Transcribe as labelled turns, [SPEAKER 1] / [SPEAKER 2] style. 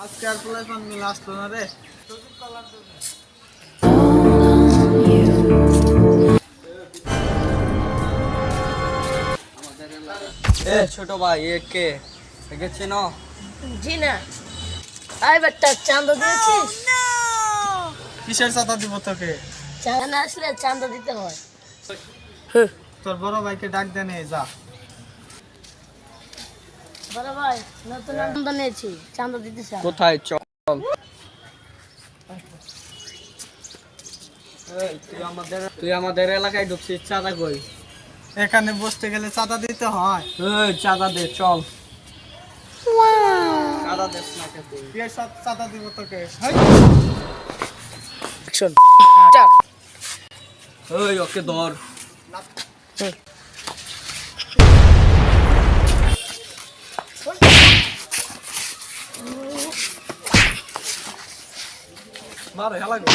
[SPEAKER 1] আজকে আর পোলাপান মিলে আসতো না রে।
[SPEAKER 2] ছোট ভাই এ কে গেছে না?
[SPEAKER 3] জি না। আই বেটা চাঁদা দিয়েছিস?
[SPEAKER 1] কিসের চাঁদা দিব তোকে?
[SPEAKER 3] চাঁদা না আসলে চাঁদা দিতে হয়।
[SPEAKER 1] তোর বড় ভাইকে ডাক দে নিয়ে যা।
[SPEAKER 3] বড় ভাই নতুন চাঁদা নিয়েছি, চাঁদা দিতে চাই।
[SPEAKER 2] কোথায়? চল তুই আমাদের এলাকায় ঢুকছিস, চাঁদা কই?
[SPEAKER 1] এখানে বসতে গেলে চাঁদা দিতে হয়।
[SPEAKER 2] চাঁদা দে, চল। চাঁদা দেস না কে তুই?
[SPEAKER 1] কে চাঁদা দিব তোকে? হেই!
[SPEAKER 2] ওকে ধর।
[SPEAKER 1] মার হেলা গো।